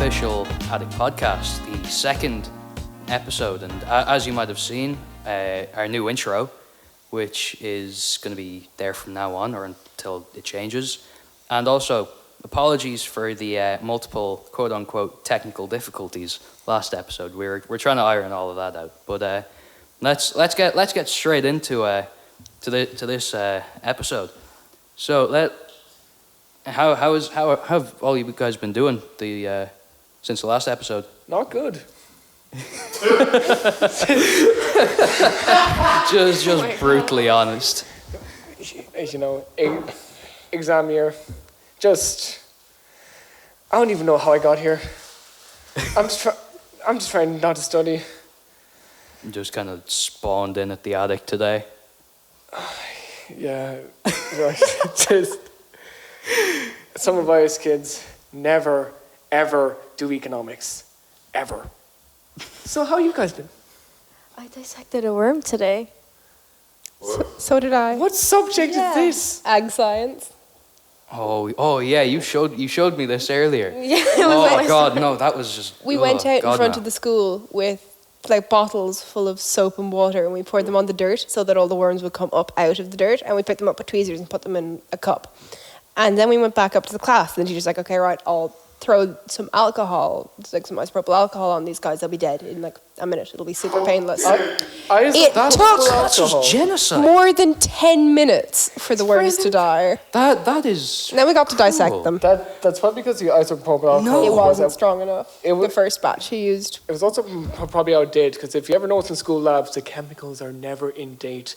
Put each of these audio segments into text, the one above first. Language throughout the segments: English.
unofficial Addict podcast, the second episode. And as you might have seen, our new intro, which is going to be there from now on or until it changes. And also, apologies for the multiple quote-unquote technical difficulties last episode. We're trying to iron all of that out. But let's get straight into this episode. So how have all you guys been doing since the last episode? Not good. just brutally honest. You know, exam year. I don't even know how I got here. I'm just trying not to study. Just kind of spawned in at the attic today. Yeah, right. Just some of us kids never, ever do economics. Ever. So how you guys been? I dissected a worm today. So did I. What subject is this? Ag science. Oh yeah, you showed me this earlier. Yeah. Oh God, no, that was just. We went out in front of the school with like bottles full of soap and water, and we poured them on the dirt so that all the worms would come up out of the dirt, and we picked them up with tweezers and put them in a cup. And then we went back up to the class, and the teacher's like, "Okay, right, I'll throw some alcohol, like some isopropyl alcohol on these guys. They'll be dead in like a minute. It'll be super painless." That's just genocide. More than 10 minutes for the worms to die. That is. And then we got to dissect them. That's probably because the isopropyl alcohol. No. It wasn't strong enough. It was the first batch he used. It was also probably outdated, because if you ever notice in school labs, the chemicals are never in date.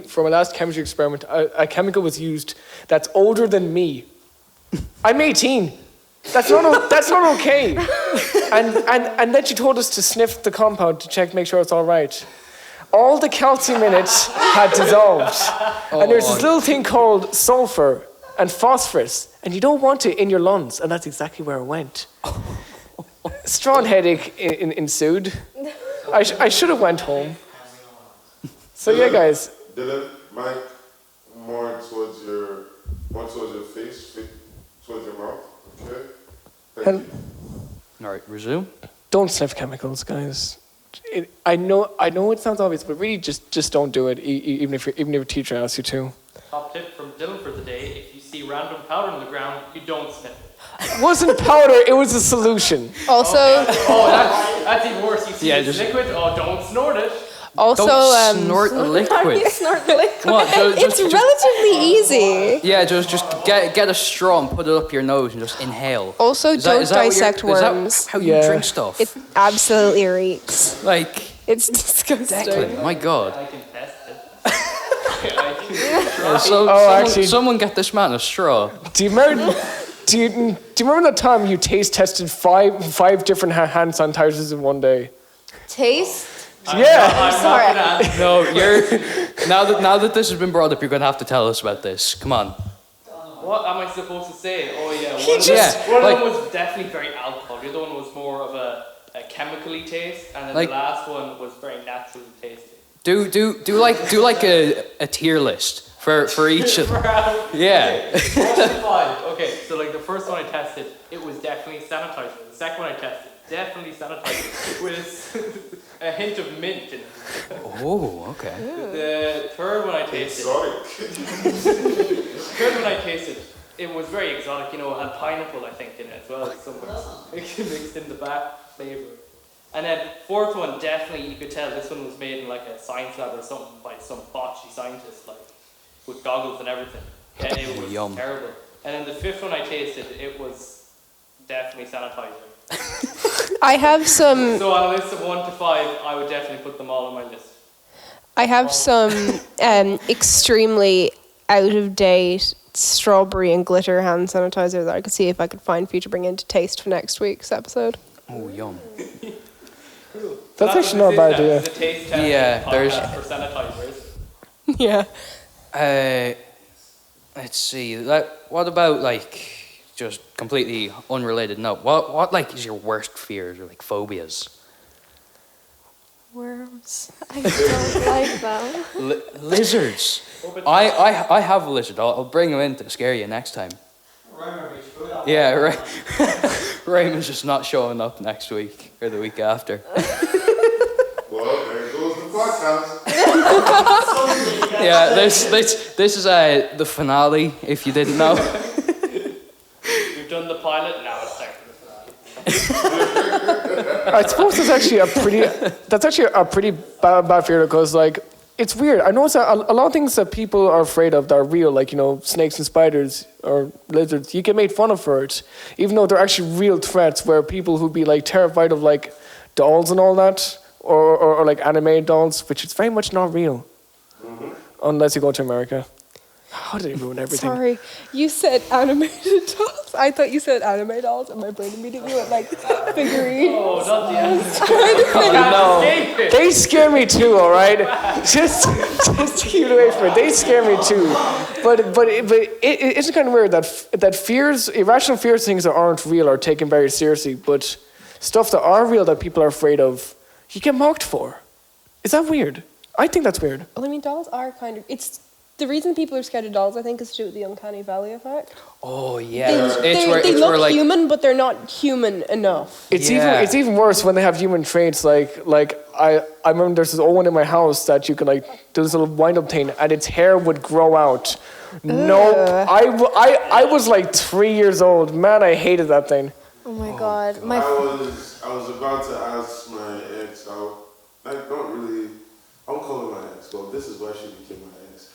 For my last chemistry experiment, a chemical was used that's older than me. I'm 18. That's not okay. And then she told us to sniff the compound to make sure it's all right. All the calcium in it had dissolved. And there's this little thing called sulfur and phosphorus, and you don't want it in your lungs, and that's exactly where it went. Strong headache ensued. I should have went home. So yeah, guys. Dylan, Mike, more towards your face, towards your mouth. Okay. Thank you. All right, resume. Don't sniff chemicals, guys. I know it sounds obvious, but really just don't do it, even if your teacher asks you to. Top tip from Dylan for the day: if you see random powder on the ground, you don't sniff it. It wasn't powder, it was a solution. Also, that's even worse. You see it's liquid, don't snort it. Also, don't snort a liquid. Snort liquid. What, it's relatively easy. Yeah, just get a straw and put it up your nose and just inhale. Also, don't dissect worms. Is that how you drink stuff? It absolutely reeks. Like, it's disgusting. Declan, my God. I can test it. Someone get this man a straw. Do you remember that time you taste tested five different hand sanitizers in one day? Taste? Yeah. I'm sorry. No, now that this has been brought up, you're gonna have to tell us about this. Come on. What am I supposed to say? Oh yeah, one of them was definitely very alcohol. The other one was more of a chemically taste, and then the last one was very naturally tasty. Do like a tier list for each of them. Yeah. 1 to 5. Okay, so like the first one I tested, it was definitely sanitizer. The second one I tested, definitely sanitizer with a hint of mint in it. Oh, okay. The third one I tasted. It was very exotic. You know, had pineapple I think in it as well. Somewhere mixed in the back flavor. And then fourth one, definitely you could tell this one was made in like a science lab or something by some botchy scientist, like with goggles and everything. And it was terrible. And then the fifth one I tasted, it was definitely sanitizer. I have some. So on a list of 1 to 5, I would definitely put them all on my list. I have some extremely out of date strawberry and glitter hand sanitizer that I could see if I could find for you to bring in to taste for next week's episode. Oh, yum. Cool. That's actually not a bad idea. The taste test there's for sanitizers. Yeah. Let's see. What about like just completely unrelated note? What like is your worst fears or like phobias? Worms. I don't like them. Lizards. I have a lizard. I'll bring him in to scare you next time. Yeah, right. Raymond's just not showing up next week or the week after. Well, there goes the podcast. Yeah, this is the finale. If you didn't know. We've done the pilot, now it's time for the finale. I suppose that's actually a pretty bad fear because like it's weird. I notice that a lot of things that people are afraid of that are real, like snakes and spiders or lizards, you get made fun of for it, even though they're actually real threats. Where people who'd be like terrified of like dolls and all that, or like animated dolls, which is very much not real, unless you go to America. How did they ruin everything? Sorry, you said animated dolls. I thought you said anime dolls, and my brain immediately went like figurine. Oh, not the end. No, they scare me too. All right, just keep it away from it. They scare me too. But it's kind of weird that fears, irrational fears, things that aren't real are taken very seriously. But stuff that are real that people are afraid of, you get mocked for. Is that weird? I think that's weird. Well, I mean, dolls are kind of. It's the reason people are scared of dolls. I think is to do with the uncanny valley effect. Oh yeah, They look like, human, but they're not human enough. It's even worse when they have human traits. Like I remember there's this old one in my house that you can like do this little wind up thing, and its hair would grow out. Nope. I was like 3 years old. Man, I hated that thing. Oh my god. I was about to ask my ex out. I don't really. I'm calling my ex. Well, this is why she became my ex.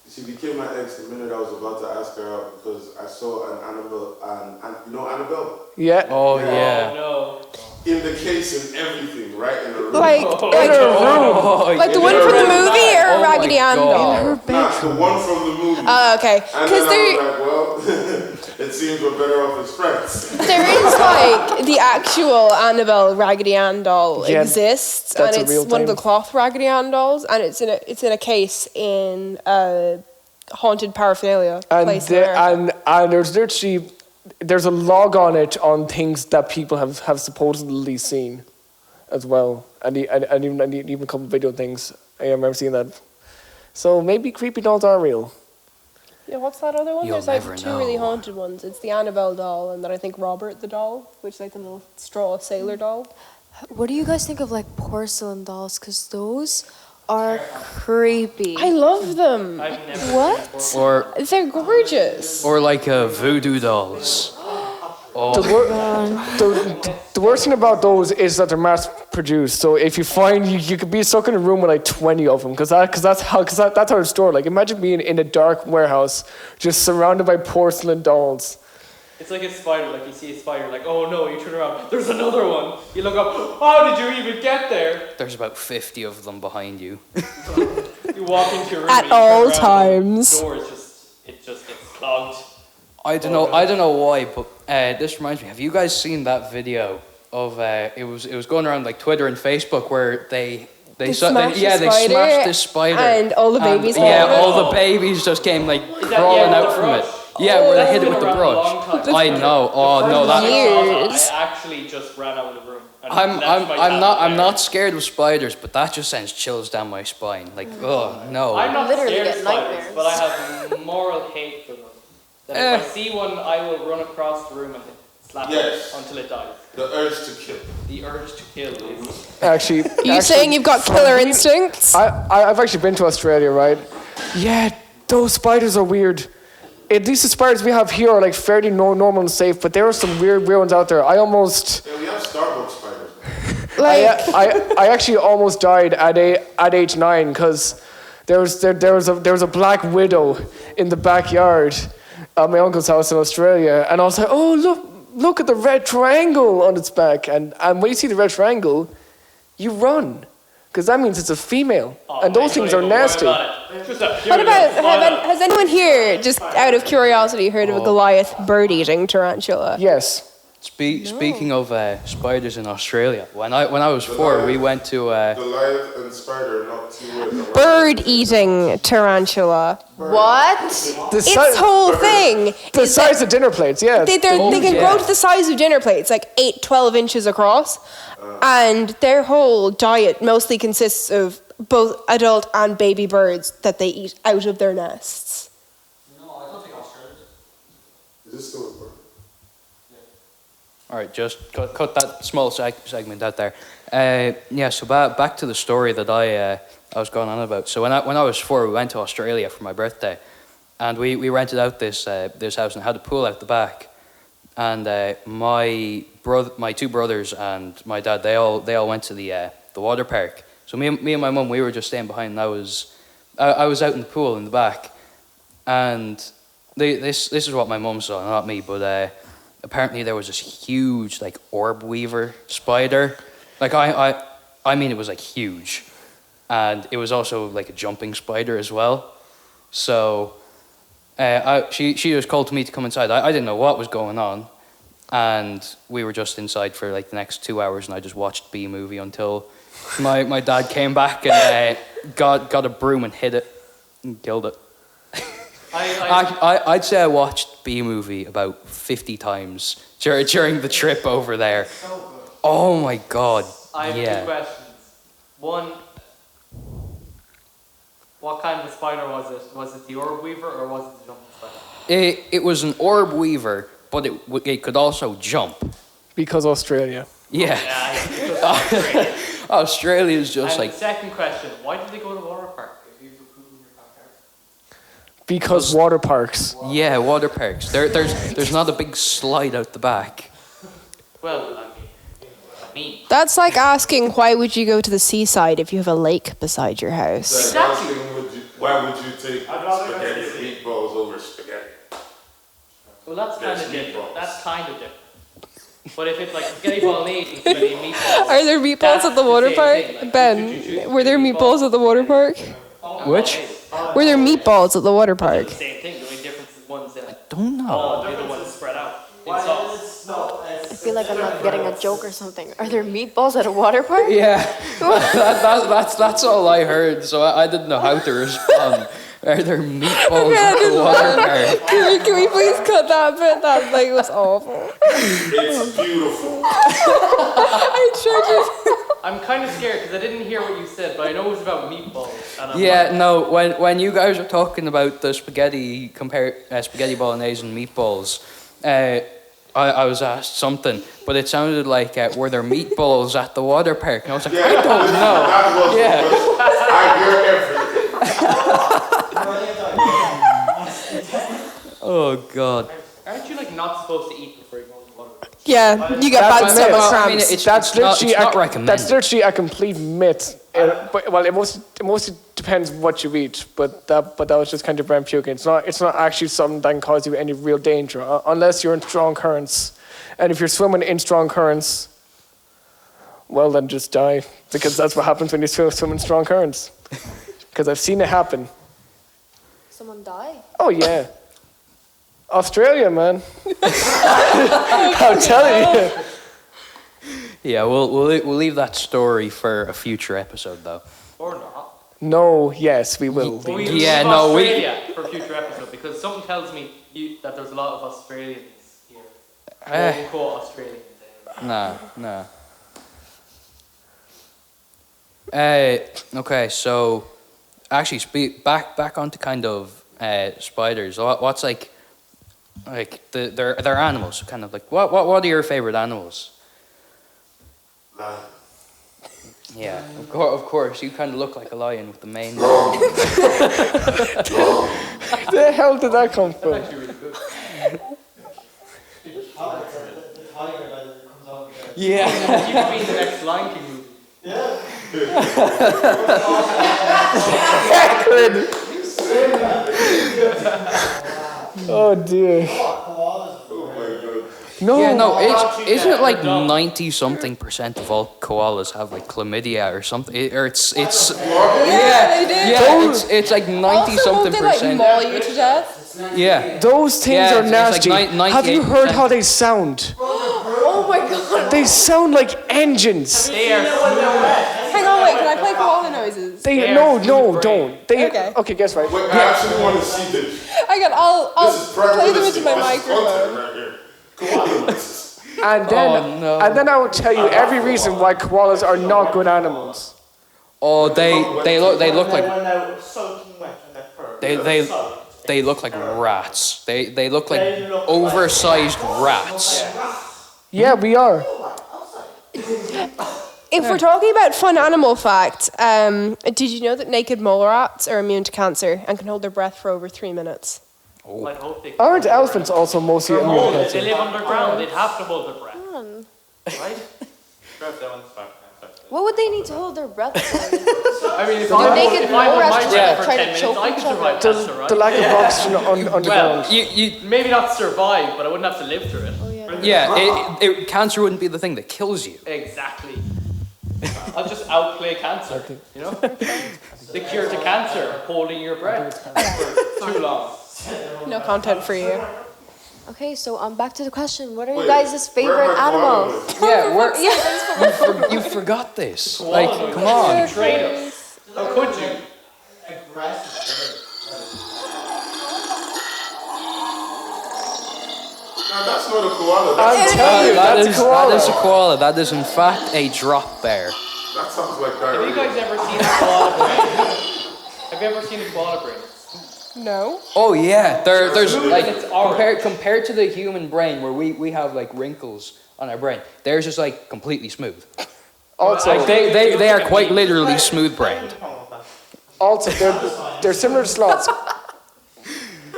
She became my ex the minute I was about to ask her out because I saw an Annabelle, Annabelle? Yeah. Oh yeah. No. In the case and everything, right? In the room. Like In a room. like the one from the movie or Oh my Raggedy Ann God. doll? Nah, the one from the movie. Oh, okay. And Because then I was like, well, it seems we're better off as friends. there is like the actual Annabelle Raggedy Ann doll Yeah, exists, and that's a it's real one of the thing. cloth Raggedy Ann dolls, and it's in a case in haunted paraphernalia place in America. and there's literally there's a log on it on things that people have supposedly seen, as well, and even a couple of video things. I remember seeing that. So maybe creepy dolls are real. Yeah, what's that other one? You'll There's like never two really know. haunted ones. It's the Annabelle doll, and then I think Robert the doll, which is like the little straw sailor doll. What do you guys think of like porcelain dolls? Because those are creepy. I love them. I've never What? Or They're gorgeous. like voodoo dolls. The worst thing about those is that they're mass produced. So if you find you could be stuck in a room with like 20 of them, because that's how it's stored. Like imagine being in a dark warehouse just surrounded by porcelain dolls. It's like a spider, like you see a spider, like, oh no, you turn around, there's another one. You look up, how did you even get there? There's about 50 of them behind you. You walk into your room At and you turn all around, times. The door is it just gets clogged. I don't know why, but this reminds me. Have you guys seen that video of it was going around like Twitter and Facebook where they smashed the they spider smashed this spider and all the babies came yeah, out of it. all the babies just came like that- crawling yeah, out with the from it. brush? Yeah, where they hit it That's with the been around a long brush. time. I know. Oh no, First time that I saw Years. that, I actually just ran out of the room. And I'm left I'm my I'm cat not I'm there. not scared of spiders, but that just sends chills down my spine. Like oh no. I'm not Literally scared of get spiders, nightmares. but I have moral hate for them. That if I see one, I will run across the room and slap Yes. it until it dies. The urge to kill. The urge to kill is... Actually, You saying you've got killer instincts? I've actually been to Australia, right? Yeah, those spiders are weird. At least the spiders we have here are like fairly normal and safe, but there are some weird ones out there. I almost, Yeah, we have Starbucks spiders. I actually almost died at age 9 because there was a black widow in the backyard at my uncle's house in Australia, and I was like, oh look at the red triangle on its back, and when you see the red triangle, you run. Because that means it's a female. Oh, and those things are nasty. What about, has anyone here, just out of curiosity, heard of a Goliath bird-eating tarantula? Yes. Speaking of spiders in Australia, when I was 4, we went to Goliath and spider, not two words. Bird-eating tarantula. What? Its whole thing The is size of dinner plates, yeah. they can grow to the size of dinner plates, like 8-12 inches across. And their whole diet mostly consists of both adult and baby birds that they eat out of their nests. Is this still important? All right, just cut that small segment out there. Yeah, so back to the story that I was going on about. So when I was 4, we went to Australia for my birthday, and we rented out this house and had a pool out the back. And my 2 brothers and my dad, they all went to the water park. So me and my mum, we were just staying behind. And I was out in the pool in the back, and this is what my mum saw, not me, but. Apparently there was this huge like orb weaver spider. Like I mean it was like huge. And it was also like a jumping spider as well. So she was called to me to come inside. I didn't know what was going on. And we were just inside for like the next 2 hours, and I just watched B movie until my dad came back and got a broom and hit it and killed it. I'd say I watched B movie about 50 times during the trip over there. Oh my god! I have 2 questions. One, what kind of spider was it? Was it the orb weaver or was it the jumping spider? It was an orb weaver, but it could also jump. Because Australia. Yeah. Australia. Australia's just like. Second question: why did they go to the water park if you were pooping in your backyard? Because water parks. Yeah, water parks. There's not a big slide out the back. Well, I mean. That's like asking why would you go to the seaside if you have a lake beside your house? Exactly. Why would you take spaghetti and meatballs over spaghetti? Well, that's kind of There's different. meatballs. That's kind of different. But if it's like spaghetti bolognese and spaghetti meatballs. Are there meatballs that's at the the water same park? thing, like, Ben, were there meatballs at the water park? Which? Were there meatballs at the water park? The same thing. The only difference is one's in Don't know. oh, the other one's spread out. In sauce. I feel like I'm not getting a joke or something. Are there meatballs at a water park? Yeah, that's all I heard. So I didn't know how to respond. Are there meatballs at the water park? Can we please cut that bit? That like was awful. It's beautiful. I tried I'm kind of scared because I didn't hear what you said, but I know it was about meatballs. And I'm Yeah, like, no. When you guys were talking about the spaghetti spaghetti bolognese and meatballs, I was asked something, but it sounded like were there meatballs at the water park? And I was like, I don't know. That was Yeah. I hear everything. Oh God. aren't you like not supposed to eat before you go to the water park? Yeah, you get bad That's stomach myth. I mean, cramps. it's not recommended. That's literally a complete myth. But well, it mostly depends what you eat. But that was just kind of brain puking. It's not actually something that can cause you any real danger unless you're in strong currents. And if you're swimming in strong currents, well then just die, because that's what happens when you swim in strong currents. Because I've seen it happen. Someone die? Oh yeah. Australia, man. I'm telling you. Yeah, we'll leave that story for a future episode though. Or not. No, yes, we will. But we Yeah, leave no, we- Australia for a future episode because something tells me that there's a lot of Australians here. Quote Australians. Nah. Okay, so actually, back onto kind of spiders. What's like they're animals. Kind of like what are your favorite animals? Lion. Yeah, of course. You kind of look like a lion with the mane. Where the hell did that come from? That's actually really good. Yeah. You could be in the next Lion King movie. Oh dear. Oh my god. No. Yeah, no. Isn't it like 90-something% of all koalas have like chlamydia or something? Or it's Yeah, they do. yeah, it's like 90-something They like percent. maul you to death. Yeah. Those things Yeah, are it's like nasty. 98%. Have you heard how they sound? Oh my god. They sound like engines. They are smooth. Hang on, wait. Can I play koala noises? They are no, smooth don't. They Okay. guess right. Wait, I actually want to see this. I'll This is play them into realistic. my This is content microphone. right here. Koala noises. And then Oh, no. and then I will tell you every reason why koalas are not good animals. Oh, they look like When they're soaking wet and they're fur. they look like rats. They look like They look like oversized rats. Yeah, we are. If we're talking about fun animal facts, did you know that naked mole rats are immune to cancer and can hold their breath for over 3 minutes? I hope they Aren't elephants also mostly They're immune to moles, cancer? they live underground, they'd have to hold their breath. Right? What would they need to hold their breath for? I mean, if The I naked if I mole hold rats my just breath for try to 10 minutes, choke I could each survive other. cancer, right? The lack of oxygen underground. Well, You maybe not survive, but I wouldn't have to live through it. cancer wouldn't be the thing that kills you. Exactly. I'll just outplay cancer, you know? The cure to cancer, holding your breath for too long. No content for you. Okay, so back to the question. What are you Wait, guys' where favorite am I going animals? with Yeah, you forgot this. Like, come on. Trade us. How could you? Nah, that's not a koala. I'm telling you, That that's is a koala. that is a koala. That is in fact a drop bear. That sounds like Have you diarrhea. guys ever seen a koala brain? Have you ever seen a koala brain? No. Oh yeah, there's Smooth like and it's orange. compared to the human brain where we have like wrinkles on our brain. Theirs is like completely smooth. Also, Like they are quite literally smooth brained. they're similar to sloths.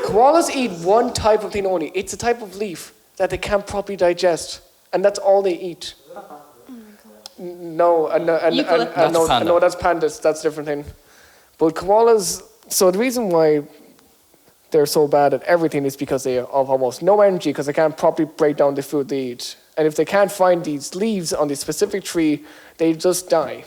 Koalas eat one type of thing only. It's a type of leaf that they can't properly digest, and that's all they eat. No, Eucalyptus. no, that's pandas. That's a different thing. But koalas. So the reason why they're so bad at everything is because they have almost no energy because they can't properly break down the food they eat. And if they can't find these leaves on this specific tree, they just die.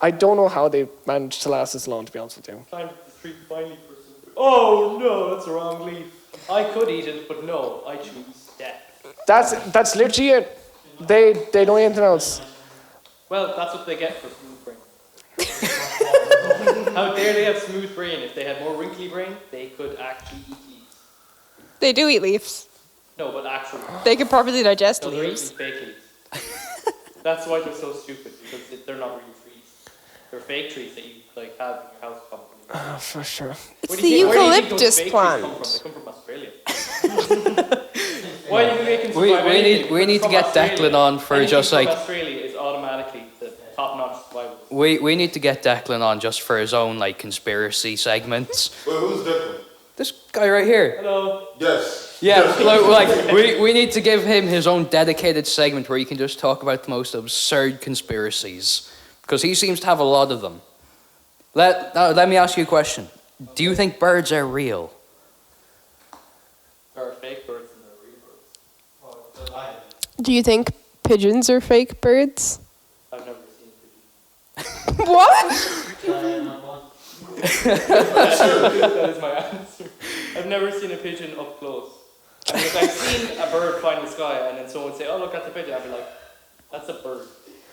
I don't know how they managed to last this long, to be honest with you. Climbed the tree finally for some. Oh no, that's the wrong leaf. I could eat it, but no, I choose death. That's literally it. They don't eat anything else. Well, that's what they get for smooth brain. How dare they have smooth brain? If they had more wrinkly brain, they could actually eat leaves. They do eat leaves. No, but actually, They can properly digest no, they're eating leaves. fake leaves. That's why they're so stupid, because they're not real trees. They're fake trees that you like have in your house company. For sure. It's Where the do you think- where do you think those eucalyptus fake trees plant. Come from? They come from Australia. Why do you think they can survive We anything? need to From get Australia. Declan on for Anything just from like Australia is automatically the top-notch survival. we need to get Declan on just for his own like conspiracy segments. Wait, who's Declan? This guy right here. Hello. Yes. Yeah, like we need to give him his own dedicated segment where he can just talk about the most absurd conspiracies because he seems to have a lot of them. Let me ask you a question. Do you think birds are real? There are fake birds and there are real birds. Do you think pigeons are fake birds? I've never seen a pigeon. What? That is my answer. I've never seen a pigeon up close. I mean, if I've seen a bird fly in the sky and then someone say, "Oh, look, that's a pigeon," I'd be like, "That's a bird."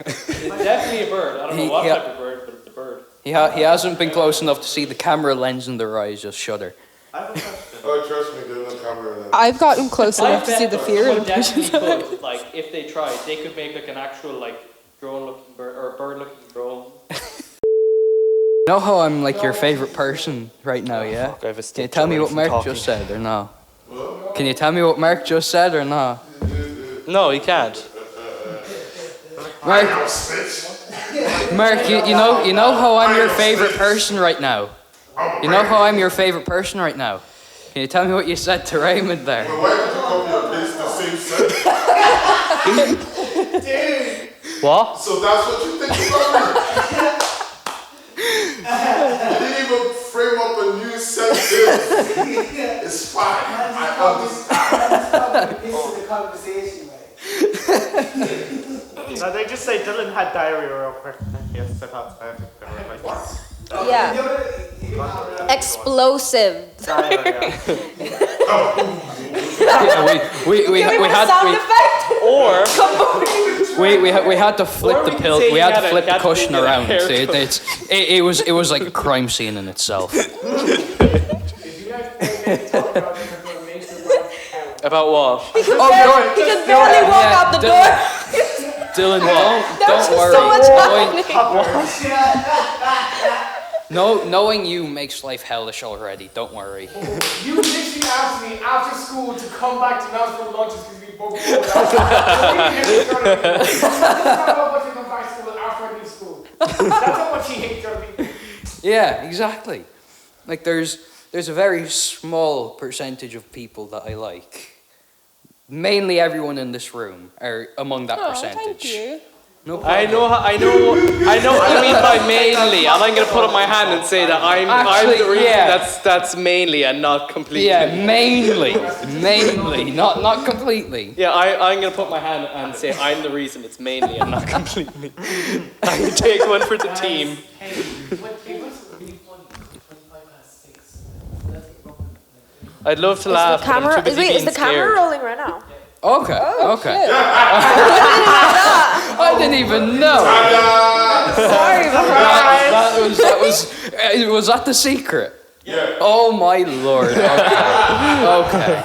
It's definitely a bird. I don't know what type of bird, but it's a bird. He hasn't been close enough to see the camera lens in their eyes just shudder. Oh, trust me, there's no camera then. I've gotten close I enough to bet see the fear in someone a pigeon's definitely eye. could, like, if they tried, they could make like an actual like drone-looking bird or bird-looking drone. You know how I'm like your favorite person right now, yeah? I have a Can you stick tell me away what from Mark talking. just said or no? Can you tell me what Mark just said or no? No, you can't. Mark, you know how I'm your favorite person right now? You know how I'm your favorite person right now? Can you tell me what you said to Raymond there? Why did you copy and paste the same sentence? What? So that's what you think about me? You didn't even frame up a new sentence. It's fine. I understand. No, they just say Dylan had diarrhea real quick. Yes, I thought I think they were like, what? Yeah. Explosive. Diarrhea. Yeah, we had to flip Or we the could pill. say We he had had to a flip the cat cushion and a around. haircut. It was like a crime scene in itself. About what? He could barely walk out the door. Dylan, There was don't just worry. so much Going- happening. Knowing you makes life hellish already. Don't worry. You literally asked me after school to come back to Nels for lunches because we both were not much to come back to school after I leave school. That's how much he hates other people. Yeah, exactly. Like there's a very small percentage of people that I like. Mainly everyone in this room are among that percentage. Thank you. No I problem. know what you mean by mainly, and I'm gonna put up my hand and say that I'm Actually, the reason yeah. that's mainly and not completely. Yeah, mainly, not completely. Yeah, I'm gonna put my hand and say I'm the reason it's mainly and not completely. I can take one for the team. I'd love to laugh. But I'm too busy Is being the camera scared. rolling right now? Okay, okay. Shit. I didn't even know. Sorry about that. Was that the secret? Yeah. Oh my lord. Okay.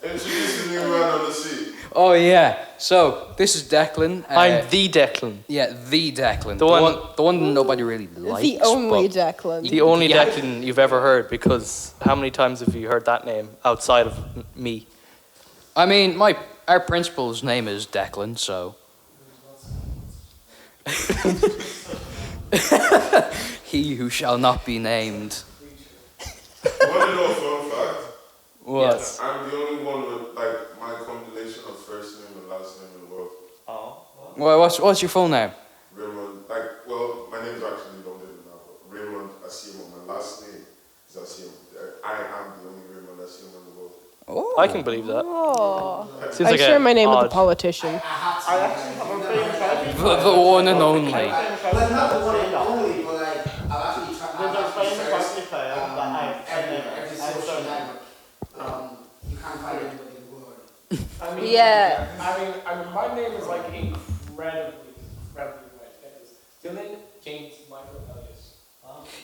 Introduce the new man on the seat. Oh yeah. So this is Declan. I'm the Declan. Yeah, the Declan. The one nobody really likes. The only but Declan. The only Yeah. Declan you've ever heard, because how many times have you heard that name outside of me? I mean, our principal's name is Declan, so. He who shall not be named. Want to know a fun fact? What? Yes. I'm the only one with like my combination of first name and last name in the world. Well, what's your full name? Raymond, well, my name's actually don't live now, but Raymond Asimo. My last name is Asimo. I am the only Raymond Asimo in the world. Oh. I can believe that. Oh. Seems I like share a my name with odd- the politician. I actually have a famous family. The one and only. Well, not the one and only, but like, I've actually tried. There's a famous rugby player that every I social network. You can't find anybody in the world. I mean, Yeah. I mean, my name is like incredibly wet. Dylan James Michael Elliott.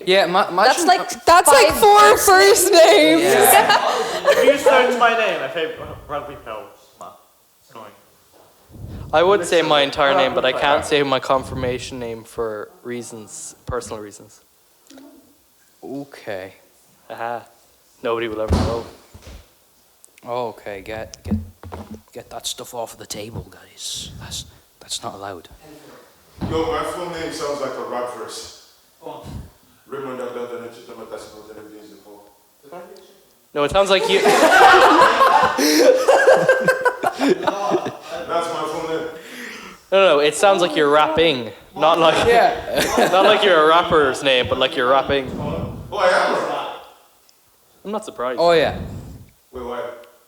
Yeah, imagine. That's like 4 first names. Yeah. If you search my name, I think rugby player. Annoying. I would say my entire name, but I can't say my confirmation name for reasons, personal reasons. Okay. Haha. Nobody will ever know. Okay, get that stuff off the table, guys. That's not allowed. Yo, my full name sounds like a rap verse. Raymond Abdel, No, it sounds like you. That's my full name. No, it sounds like you're rapping, not like not like you're a rapper's name, but like you're rapping. Oh, I am a rap. I'm not surprised. Oh yeah. Wait, why?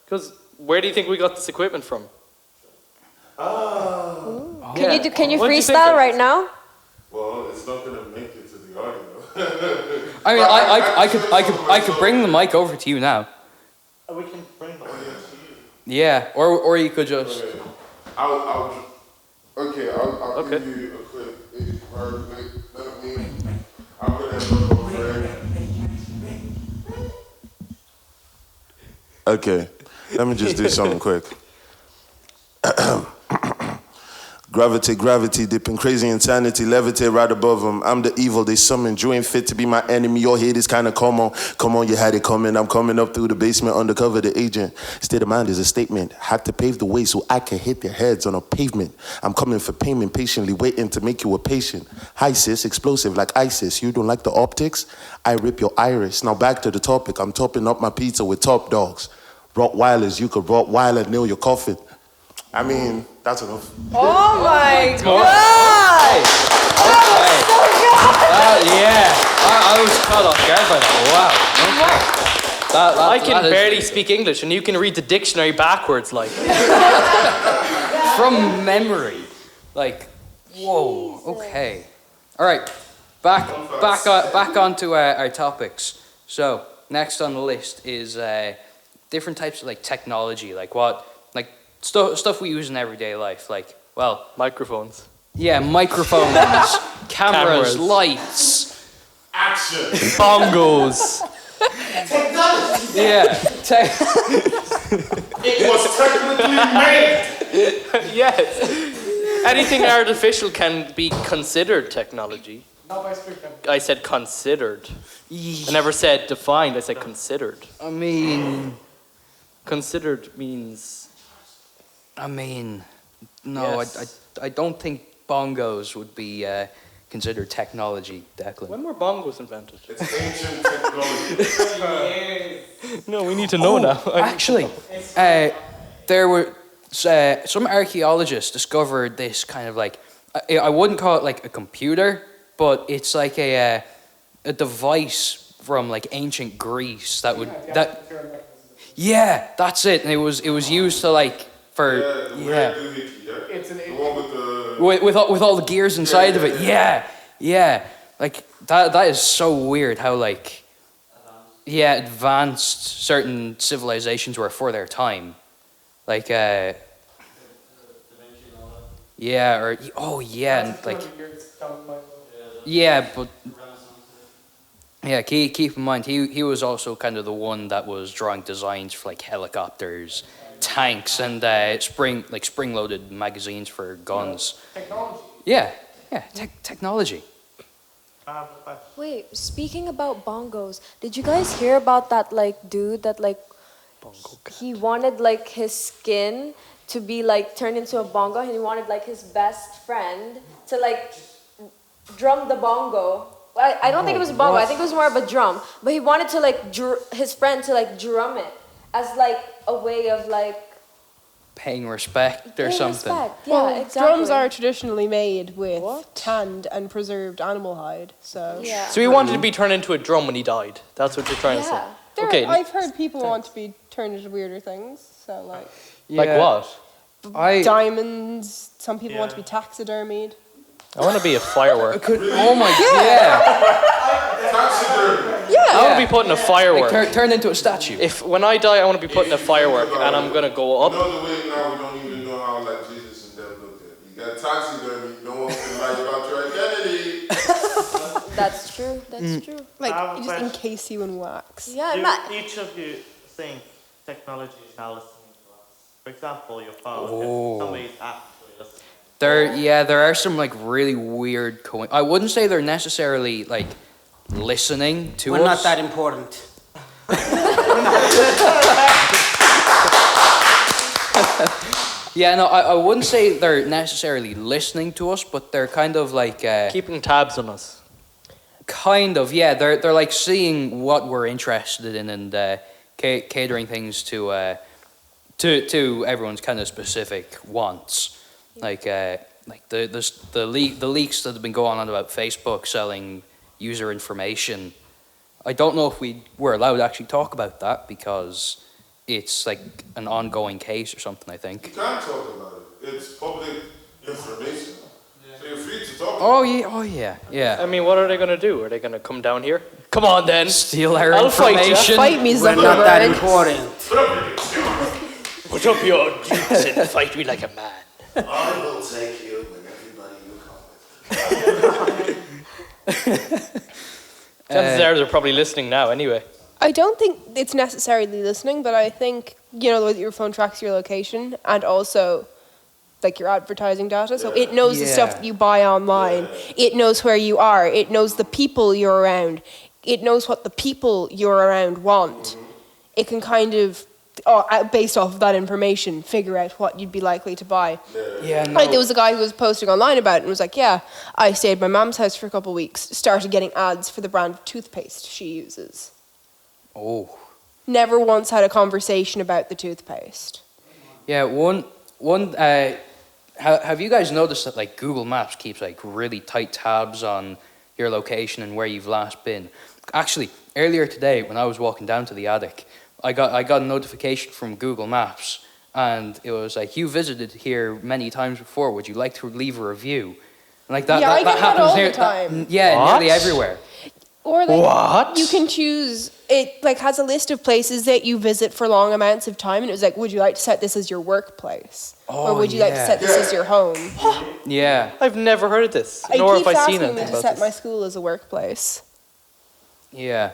Because where do you think we got this equipment from? Oh. Can you What do you think freestyle of- right now? Well, it's not gonna make it to the audio. I mean, I could bring the mic over to you now. We can bring the audience to you. Yeah, or you could just. Okay. I'll give you a quick let me. I'm gonna look over it. Okay, let me just do something quick. Gravity, dipping crazy insanity, levitate right above them. I'm the evil they summon. You ain't fit to be my enemy. Your hate is kinda come on, you had it coming. I'm coming up through the basement, undercover the agent. State of mind is a statement. Had to pave the way so I can hit their heads on a pavement. I'm coming for payment, patiently waiting to make you a patient. Hi sis, explosive like ISIS. You don't like the optics? I rip your iris. Now back to the topic. I'm topping up my pizza with top dogs. Rottweilers, you could Rottweiler nail your coffin. I mean, that's enough. Oh my god! Yeah, I was caught off guard by that. Wow. I can barely speak English, and you can read the dictionary backwards, like. From memory. Like, whoa. Okay. All right. Back onto our topics. So next on the list is different types of like technology, like stuff we use in everyday life, like Microphones. Yeah, microphones, cameras, lights, Action! Bongos. Technology! yeah. It was technically made! Yes. Anything artificial can be considered technology. Not by strict definition. I said considered. I never said defined. I said considered. I mean, Considered means. No, Yes. I don't think bongos would be considered technology, Declan. When were bongos invented? It's ancient technology. No, we need to know now. Actually, there were some archaeologists discovered this kind of like I wouldn't call it like a computer, but it's like a device from like ancient Greece that would yeah, that's it. And it was used to like for Red doohickey, yeah. It's an The one with the. with all the gears inside of it. Yeah. Like that is so weird how like advanced certain civilizations were for their time. Like and like but keep in mind he was also kind of the one that was drawing designs for like helicopters, tanks, and spring-loaded magazines for guns. Technology. Technology. Wait, speaking about bongos, did you guys hear about that like dude that like he wanted like his skin to be like turned into a bongo, and he wanted like his best friend to like drum the bongo. I don't think it was a bongo. I think it was more of a drum. But he wanted to like his friend to like drum it as like a way of like Paying respect or paying something. respect. Yeah, Well, exactly. drums are traditionally made with tanned and preserved animal hide, so... Yeah. So he wanted to be turned into a drum when he died. That's what you're trying to say. Yeah. Okay. I've heard people want to be turned into weirder things, so like Like what? diamonds, some people want to be taxidermied. I want to be a firework. Oh my god! Taxidermy. I want to be put in a firework. Turned into a statue. When I die, I want to be put in a firework, and I'm gonna go up. You know the way now we don't even know how like Jesus and them looked at. You got taxidermy. No one can lie about your identity. That's true. That's true. Like, I have a you just question. encase you in wax. Yeah, Do each of you think technology is now listening to us? For example, your phone. Oh. Somebody's actually listening. There are some like really weird I wouldn't say they're necessarily like listening to We're us. not that important. Yeah, no, I wouldn't say they're necessarily listening to us, but they're kind of like Keeping tabs on us. they're like seeing what we're interested in and catering things to everyone's kind of specific wants. Like the leaks that have been going on about Facebook selling user information. I don't know if we're allowed to actually talk about that because it's like an ongoing case or something, I think. You can't talk about it. It's public information. So you're free to talk about Oh yeah. I mean, what are they gonna do? Are they gonna come down here? Come on, then. Steal our I'll fight ya. information. Fight me, We're not that important. Put up your dukes and fight me like a man. I will take you and everybody you come with. Chances are they're probably listening now anyway. I don't think it's necessarily listening, but I think, you know, your phone tracks your location and also like your advertising data. So it knows the stuff that you buy online. It knows where you are. It knows the people you're around. It knows what the people you're around want. It can kind of, based off of that information, figure out what you'd be likely to buy. Yeah, no. Like there was a guy who was posting online about it and was like, yeah, I stayed at my mum's house for a couple of weeks, started getting ads for the brand of toothpaste she uses. Oh. Never once had a conversation about the toothpaste. Yeah, one have you guys noticed that like Google Maps keeps like really tight tabs on your location and where you've last been? Actually, earlier today when I was walking down to the attic, I got a notification from Google Maps and it was like, you visited here many times before, would you like to leave a review? And like that, Yeah, I get that happens all the here, time. nearly everywhere. Or like What? you can choose, it like has a list of places that you visit for long amounts of time and it was like, would you like to set this as your workplace? Or would you like to set this as your home? Yeah. I've never heard of this, It nor keeps have I seen asking anything me to about set this. my school as a workplace. Yeah.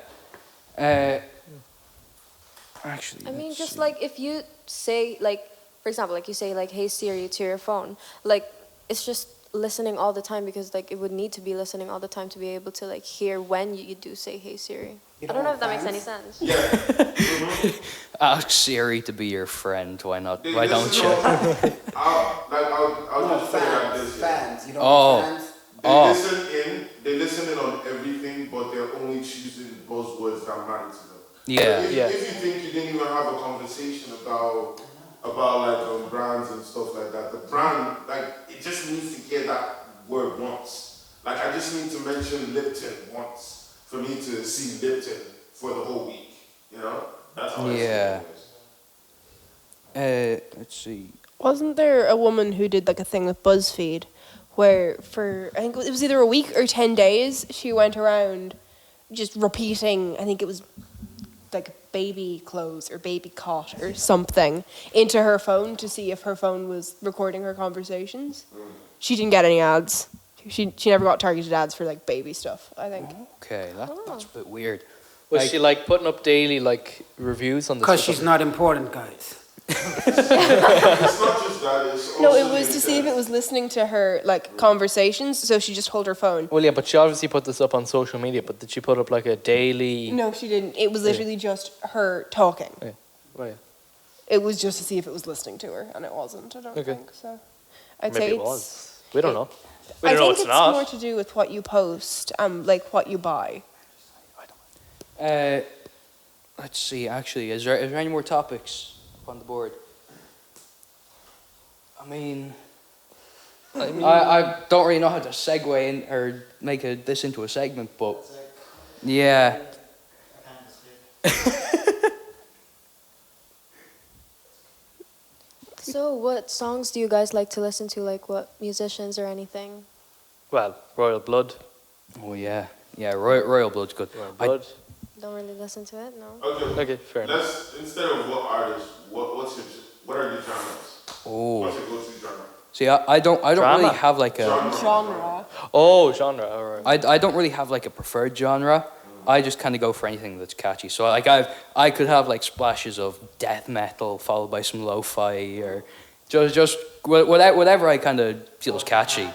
Actually, I mean, let's just see. like if you say, like, for example, like you say, like, hey Siri to your phone, like, it's just listening all the time because like it would need to be listening all the time to be able to like hear when you do say hey Siri. You I don't know if that want makes any fans? sense. Yeah. Ask Siri to be your friend. Why not? They Why don't listen you? I'll No, just say it like this. fans. You don't Oh. want fans? They listen in on everything, but they're only choosing buzzwords that matter to them. Yeah. If you think you didn't even have a conversation about like brands and stuff like that, the brand like it just needs to hear that word once. Like I just need to mention Lipton once for me to see Lipton for the whole week. You know, that's how I see Yeah. it. Let's see. Wasn't there a woman who did like a thing with BuzzFeed where for, I think it was either a week or 10 days, she went around just repeating, I think it was like baby clothes or baby cot or something into her phone to see if her phone was recording her conversations. She didn't get any ads. She never got targeted ads for like baby stuff, I think. Okay, that's a bit weird. Was Like- she like putting up daily like reviews on the Because stuff? she's not important, guys. It's not just that. It's also No, it was the to see if it intent. was listening to her like conversations, so she just hold her phone. Well, yeah, but she obviously put this up on social media. But did she put up like a daily? No, she didn't. It was literally just her talking. Yeah. Oh, yeah. It was just to see if it was listening to her, and it wasn't. I don't Okay. think so. I'd Maybe say it was. We don't know. We I don't know think it's it's not. more to do with what you post, like what you buy. Let's see. Actually, is there any more topics up on the board? I mean, I don't really know how to segue in or make this into a segment, but yeah. So what songs do you guys like to listen to? Like what musicians or anything? Well, Royal Blood. Oh yeah, yeah. Royal Blood's good. Royal I- Blood. Don't really listen to it, no. Okay. Okay, fair enough. Let's instead of what artist, what are your genres? Oh, What's your go-to genre? see, I don't Drama. really have like a. Genre. Oh, genre. All right. I don't really have like a preferred genre. I just kind of go for anything that's catchy. So like I could have like splashes of death metal followed by some lo-fi or just whatever I kind of feels catchy.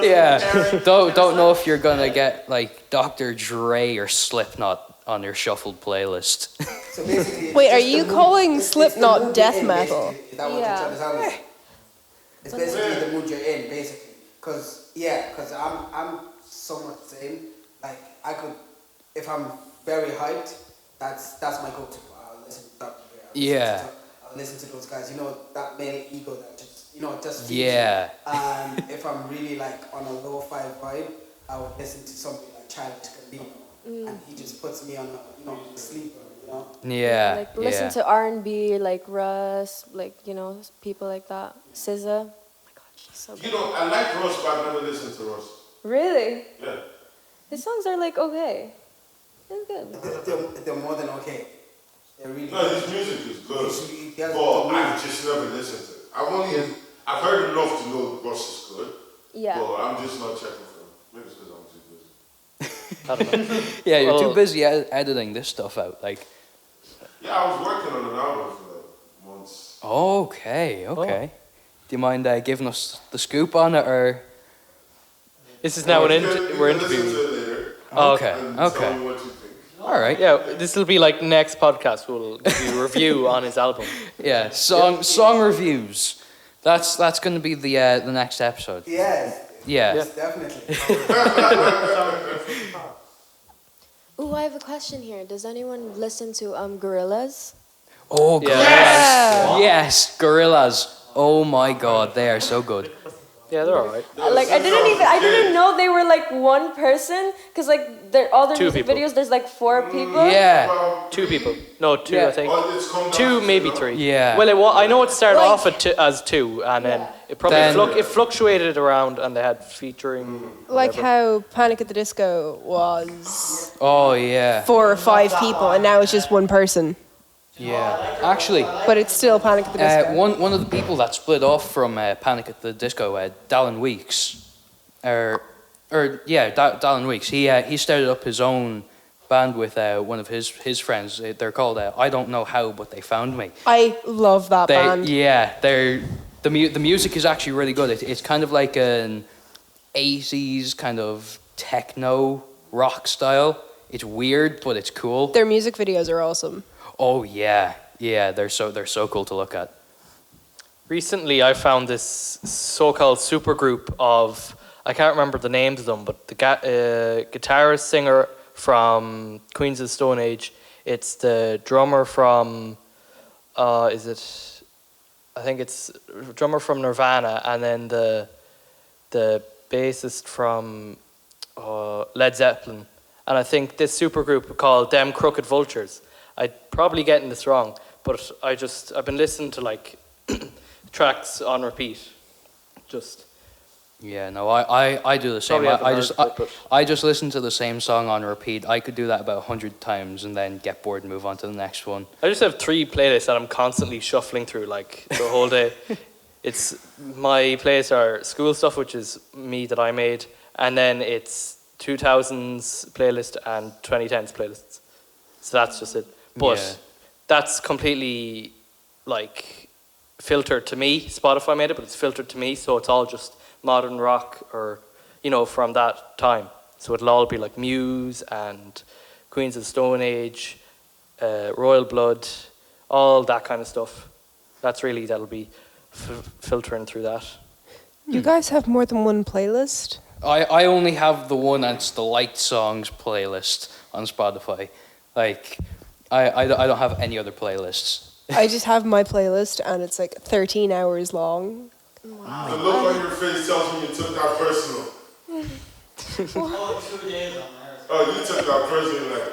Yeah, don't know if you're gonna get like Dr. Dre or Slipknot on your shuffled playlist. So basically, it's Wait, are just you the mood- calling it's the Slipknot mood death you're in, metal? basically. Is that what Yeah. you're trying to tell me? It's basically the mood you're in, basically. Cause I'm somewhat the same. Like I could, if I'm very hyped, that's my go-to. I'll listen to Dr. Dre. Yeah. I'll listen to those guys. You know that male ego that just just feeds Yeah. you. And if I'm really like on a lo-fi vibe, I would listen to something like Childish Gambino, and he just puts me on a sleeper. Yeah. Like listen to R&B, like Russ, like people like that. SZA. Oh my God, she's so good. I like Russ, but I've never listened to Russ. Really? Yeah. His songs are like okay. It's good. They're more than okay. They're really No, his music is good, He has but the I've just never listened to it. I've heard enough to know Russ is good, Yeah. but I'm just not checking for him. Maybe it's because I'm too busy. I don't know. Yeah, you're Oh. too busy editing this stuff out. Like, Yeah, I was working on an album for like months. okay. Do you mind giving us the scoop on it, or? This is now You an can- you we're can listen interviewing. to it later Okay. and tell Okay. me what you think. All right. Yeah, this will be like next podcast. We'll give you a review on his album. Yeah. Song reviews. That's going to be the next episode. Yes, Yeah. Yeah. definitely. Ooh, I have a question here. Does anyone listen to Gorillaz? Oh, Yeah. Gorillaz. Yes, Gorillaz. Oh my God, they are so good. Yeah, they're alright. Like I didn't know they were like one person because like all their Two music people. videos there's like 4 people. Yeah. Well, 2 people. No, 2 Yeah. I think. well, it's come down 2, to maybe that. 3. Yeah. Well, I know it started Like- off as 2, and then it probably Then- it fluctuated around, and they had featuring. Like whatever. how Panic at the Disco was Oh yeah. 4 or 5 people, and now it's just one person. Yeah. Actually, But it's still Panic at the Disco. one of the people that split off from Panic at the Disco, Dallin Weeks, Dallin Weeks. He started up his own band with one of his friends. They're called I Don't Know How, but They Found Me. I love that band. They're The music is actually really good. It's kind of like an 80s kind of techno rock style. It's weird, but it's cool. Their music videos are awesome. Oh yeah, they're so cool to look at. Recently, I found this so-called supergroup of, I can't remember the names of them, but the guitarist singer from Queens of the Stone Age. It's the drummer from, I think it's drummer from Nirvana, and then the bassist from Led Zeppelin. And I think this supergroup called Them Crooked Vultures. I'm probably getting this wrong, but I've been listening to like tracks on repeat. Yeah, no, I do the same. I just listen to the same song on repeat. I could do that about 100 times and then get bored and move on to the next one. I just have 3 playlists that I'm constantly shuffling through like the whole day. It's my playlists are school stuff, which is me that I made, and then it's 2000s playlist and 2010s playlists. So that's just it. But that's completely like filtered to me. Spotify made it, but it's filtered to me, so it's all just modern rock or, from that time. So it'll all be like Muse and Queens of the Stone Age, Royal Blood, all that kind of stuff. That'll be filtering through that. You guys have more than one playlist? I only have the one, and it's the liked songs playlist on Spotify. Like, I don't have any other playlists. I just have my playlist, and it's like 13 hours long. Wow. The look on your face tells me you took that personal. 2 days on there. Oh, you took that personally, like,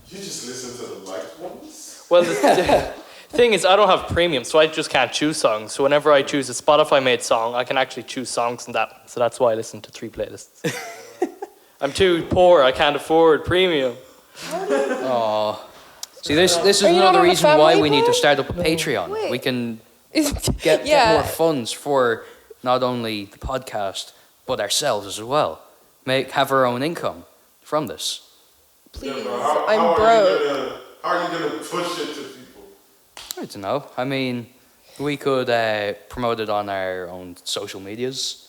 you just listen to the liked ones? Well, the thing is, I don't have premium, so I just can't choose songs. So whenever I choose a Spotify-made song, I can actually choose songs in that. So that's why I listen to 3 playlists. I'm too poor. I can't afford premium. Oh, see, this is another reason why we need to start up a Patreon. Wait. We can get more funds for not only the podcast but ourselves as well. Have our own income from this. Please, How I'm broke. How are you gonna push it to people? I don't know. I mean, we could promote it on our own social medias.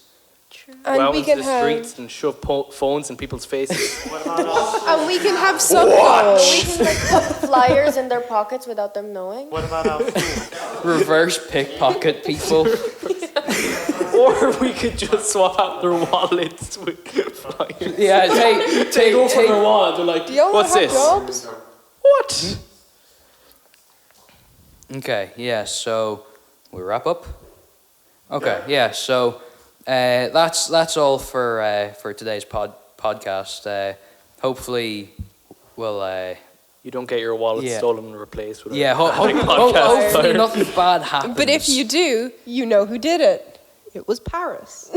And Go out we into can the have streets and shove phones in people's faces. and we can have sub goals. We can like put flyers in their pockets without them knowing. What about our food? Reverse pickpocket people. Or we could just swap out their wallets with flyers. Yeah, Take over their wallet. They're like, Do y'all what's have this? jobs? What? Okay, yeah, so we wrap up? Okay, yeah, so that's all for today's podcast. Hopefully we'll You don't get your wallet Yeah. stolen and replaced with a hopefully podcast. nothing bad happens. But if you do, you know who did it. It was Paris.